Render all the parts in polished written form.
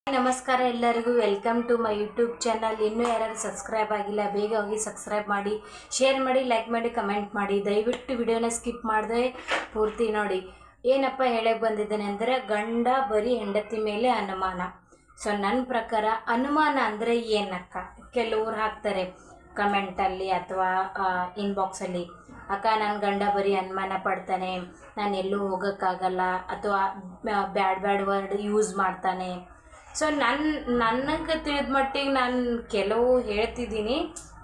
ನಮಸ್ಕಾರ ಎಲ್ಲರಿಗೂ welcome to my YouTube channel. ಇನ್ನೂ ಯಾರು ಸಬ್ಸ್ಕ್ರೈಬ್ ಆಗಿಲ್ಲ ಬೇಗ ಹೋಗಿ ಸಬ್ಸ್ಕ್ರೈಬ್ ಮಾಡಿ, ಶೇರ್ ಮಾಡಿ, ಲೈಕ್ ಮಾಡಿ, ಕಮೆಂಟ್ ಮಾಡಿ. ದಯವಿಟ್ಟು ವಿಡಿಯೋನ ಸ್ಕಿಪ್ ಮಾಡದೆ ಪೂರ್ತಿ ನೋಡಿ. ಏನಪ್ಪ ಹೇಳಕ್ಕೆ ಬಂದಿದ್ದೇನೆ ಅಂದರೆ, ಗಂಡ ಬರೀ ಹೆಂಡತಿ ಮೇಲೆ ಅನುಮಾನ. ಸೊ ನನ್ನ ಪ್ರಕಾರ ಅನುಮಾನ ಅಂದರೆ ಏನಕ್ಕ? ಕೆಲವ್ರು ಹಾಕ್ತಾರೆ ಕಮೆಂಟಲ್ಲಿ ಅಥವಾ ಇನ್ಬಾಕ್ಸಲ್ಲಿ, ಅಕ್ಕ ನನ್ನ ಗಂಡ ಬರೀ ಅನುಮಾನ ಪಡ್ತಾನೆ, ನಾನು ಎಲ್ಲೂ ಹೋಗೋಕ್ಕಾಗಲ್ಲ, ಅಥವಾ ಬ್ಯಾಡ್ ವರ್ಡ್ ಯೂಸ್ ಮಾಡ್ತಾನೆ. ಸೊ ನನಗೆ ತಿಳಿದ ಮಟ್ಟಿಗೆ ನಾನು ಕೆಲವು ಹೇಳ್ತಿದ್ದೀನಿ,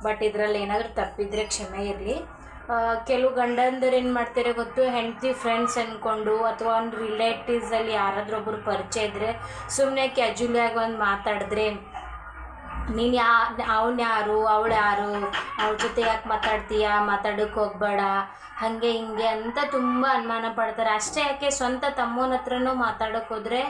ಬಟ್ ಇದರಲ್ಲಿ ಏನಾದರೂ ತಪ್ಪಿದರೆ ಕ್ಷಮೆ ಇರಲಿ. ಕೆಲವು ಗಂಡಂದರು ಏನು ಮಾಡ್ತಾರೆ ಗೊತ್ತು, ಹೆಂಡತಿ ಫ್ರೆಂಡ್ಸ್ ಅಂದ್ಕೊಂಡು ಅಥವಾ ಒಂದು ರಿಲೇಟಿವ್ಸಲ್ಲಿ ಯಾರಾದರೂ ಒಬ್ಬರು ಪರಿಚಯ ಇದ್ದರೆ ಸುಮ್ಮನೆ ಕ್ಯಾಜುಲಾಗಿ ಒಂದು ಮಾತಾಡಿದ್ರೆ, ನೀನು ಅವನು ಯಾರು, ಅವಳು ಯಾರು, ಅವ್ರ ಜೊತೆ ಯಾಕೆ ಮಾತಾಡ್ತೀಯಾ, ಮಾತಾಡೋಕ್ಕೆ ಹೋಗಬೇಡ, ಹಾಗೆ ಹಿಂಗೆ ಅಂತ ತುಂಬ ಅನುಮಾನ ಪಡ್ತಾರೆ. ಅಷ್ಟೇ ಯಾಕೆ, ಸ್ವಂತ ತಮ್ಮನ ಹತ್ರನೂ ಮಾತಾಡೋಕ್ಕೆ ಹೋದರೆ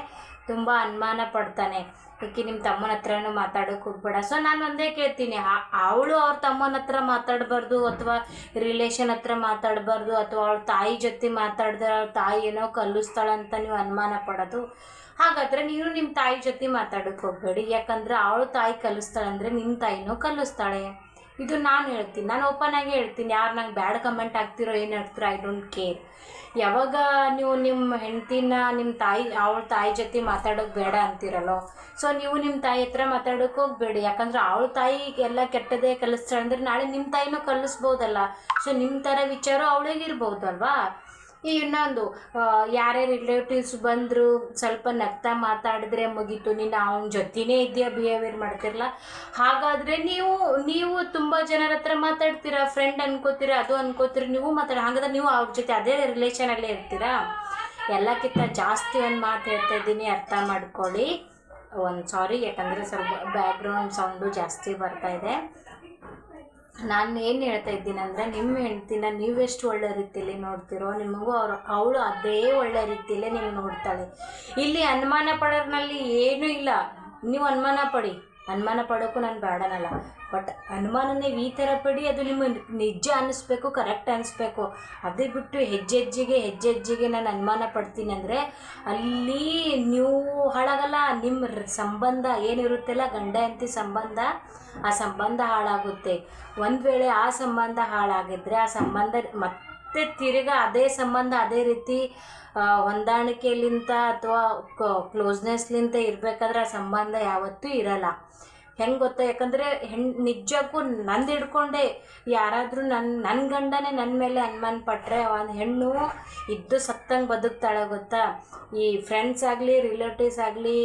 ತುಂಬ ಅನುಮಾನ ಪಡ್ತಾನೆ, ಏಕೆ ನಿಮ್ಮ ತಮ್ಮನ ಹತ್ರನೂ ಮಾತಾಡೋಕ್ಕೆ ಹೋಗ್ಬೇಡ. ಸೊ ನಾನು ಒಂದೇ ಕೇಳ್ತೀನಿ, ಅವಳು ಅವ್ರ ತಮ್ಮನ ಹತ್ರ ಮಾತಾಡಬಾರ್ದು, ಅಥವಾ ರಿಲೇಷನ್ ಹತ್ರ ಮಾತಾಡಬಾರ್ದು, ಅಥವಾ ಅವಳ ತಾಯಿ ಜೊತೆ ಮಾತಾಡಿದ್ರೆ ಅವ್ಳ ತಾಯಿ ಏನೋ ಕಲಿಸ್ತಾಳಂತ ನೀವು ಅನುಮಾನ ಪಡೋದು. ಹಾಗಾದರೆ ನೀವು ನಿಮ್ಮ ತಾಯಿ ಜೊತೆ ಮಾತಾಡೋಕ್ಕೆ ಹೋಗಬೇಡಿ, ಯಾಕಂದರೆ ಅವಳು ತಾಯಿ ಕಲಿಸ್ತಾಳಂದರೆ ನಿಮ್ಮ ತಾಯಿನೂ ಕಲಿಸ್ತಾಳೆ. ಇದು ನಾನು ಹೇಳ್ತೀನಿ, ನಾನು ಓಪನ್ ಆಗಿ ಹೇಳ್ತೀನಿ. ಯಾರು ನಂಗೆ ಬ್ಯಾಡ್ ಕಮೆಂಟ್ ಆಗ್ತಿರೋ ಏನು ಹೇಳ್ತಿರೋ ಐ ಡೋಂಟ್ ಕೇರ್. ಯಾವಾಗ ನೀವು ನಿಮ್ಮ ಹೆಂಡ್ತಿನ ಅವಳ ತಾಯಿ ಜೊತೆ ಮಾತಾಡೋಕೆ ಬೇಡ ಅಂತೀರಲ್ಲೋ, ಸೊ ನೀವು ನಿಮ್ಮ ತಾಯಿ ಹತ್ರ ಮಾತಾಡೋಕೆ ಹೋಗಬೇಡಿ. ಯಾಕಂದ್ರೆ ಅವಳ ತಾಯಿ ಎಲ್ಲ ಕೆಟ್ಟದೇ ಕಲಿಸ್ತಾಳೆ ಅಂದರೆ ನಾಳೆ ನಿಮ್ಮ ತಾಯಿನೂ ಕಲಿಸ್ಬೋದಲ್ಲ. ಸೊ ನಿಮ್ಮ ಥರ ವಿಚಾರ ಅವಳಿಗಿರ್ಬೋದಲ್ವಾ. ಈ ಇನ್ನೊಂದು, ಯಾರೇ ರಿಲೇಟಿವ್ಸ್ ಬಂದರು ಸ್ವಲ್ಪ ನಗ್ತಾ ಮಾತಾಡಿದ್ರೆ ಮುಗೀತು, ನೀನು ಅವನ ಜೊತೆನೇ ಇದೆಯಾ ಬಿಹೇವಿಯರ್ ಮಾಡ್ತಿರಲ್ಲ. ಹಾಗಾದರೆ ನೀವು ತುಂಬ ಜನರ ಹತ್ರ ಮಾತಾಡ್ತೀರಾ, ಫ್ರೆಂಡ್ ಅನ್ಕೋತೀರಾ, ಅದು ಅನ್ಕೋತೀರ, ನೀವು ಹಾಗಾದ್ರೆ ನೀವು ಅವ್ರ ಜೊತೆ ಅದೇ ರಿಲೇಷನಲ್ಲೇ ಇರ್ತೀರಾ. ಎಲ್ಲಕ್ಕಿಂತ ಜಾಸ್ತಿ ಒಂದು ಮಾತು ಹೇಳ್ತಾ ಇದ್ದೀನಿ, ಅರ್ಥ ಮಾಡ್ಕೊಳ್ಳಿ. ಸಾರಿ, ಯಾಕಂದರೆ ಸ್ವಲ್ಪ ಬ್ಯಾಕ್ಗ್ರೌಂಡ್ ಸೌಂಡು ಜಾಸ್ತಿ ಬರ್ತಾಯಿದೆ. ನಾನು ಏನು ಹೇಳ್ತಾ ಇದ್ದೀನಿ ಅಂದರೆ, ನಿಮ್ಮ ಹೆಂಡ್ತಿನ ನೀವೆಷ್ಟು ಒಳ್ಳೆ ರೀತಿಯಲ್ಲಿ ನೋಡ್ತೀರೋ ನಿಮಗೂ ಅವಳು ಅದೇ ಒಳ್ಳೆ ರೀತಿಯಲ್ಲೇ ನೀವು ನೋಡ್ತಾಳೆ. ಇಲ್ಲಿ ಅನುಮಾನ ಪಡೋದ್ರಲ್ಲಿ ಏನೂ ಇಲ್ಲ. ನೀವು ಅನುಮಾನ ಪಡೋಕ್ಕೂ ನಾನು ಬೇಡನಲ್ಲ, ಬಟ್ ಅನುಮಾನ ನೀವು ಈ ಥರ ಪಡಿ, ಅದು ನಿಮಗೆ ನಿಜ ಅನ್ನಿಸ್ಬೇಕು, ಕರೆಕ್ಟ್ ಅನ್ನಿಸ್ಬೇಕು. ಅದೇ ಬಿಟ್ಟು ಹೆಜ್ಜೆಜ್ಜಿಗೆ ನಾನು ಅನುಮಾನ ಪಡ್ತೀನಿ ಅಂದರೆ ಅಲ್ಲಿ ನೀವು ಹಾಳಾಗಲ್ಲ. ನಿಮ್ಮ ಸಂಬಂಧ ಏನಿರುತ್ತಲ್ಲ, ಗಂಡ ಹೆಂಡತಿ ಸಂಬಂಧ, ಆ ಸಂಬಂಧ ಹಾಳಾಗುತ್ತೆ. ಒಂದು ವೇಳೆ ಆ ಸಂಬಂಧ ಹಾಳಾಗಿದ್ದರೆ ಆ ಸಂಬಂಧ ಮತ್ತೆ ತಿರ್ಗಾ ಅದೇ ಸಂಬಂಧ ಅದೇ ರೀತಿ ಹೊಂದಾಣಿಕೆಲಿಂತ ಅಥವಾ ಕ್ಲೋಸ್ನೆಸ್ಲಿಂತ ಇರಬೇಕಾದ್ರೆ ಆ ಸಂಬಂಧ ಯಾವತ್ತೂ ಇರಲ್ಲ. ಹೆಂಗೆ ಗೊತ್ತಾ? ಯಾಕಂದರೆ ನಿಜಕ್ಕೂ ನಂದು ಹಿಡ್ಕೊಂಡೆ ಯಾರಾದರೂ ನನ್ನ ಗಂಡನೇ ನನ್ನ ಮೇಲೆ ಅನುಮಾನ ಪಟ್ಟರೆ ಒಂದು ಹೆಣ್ಣು ಇದ್ದು ಸತ್ತಂಗೆ ಬದುಕ್ತಾಳೆ ಗೊತ್ತಾ. ಈ ಫ್ರೆಂಡ್ಸ್ ಆಗಲಿ ರಿಲೇಟಿವ್ಸ್ ಆಗಲಿ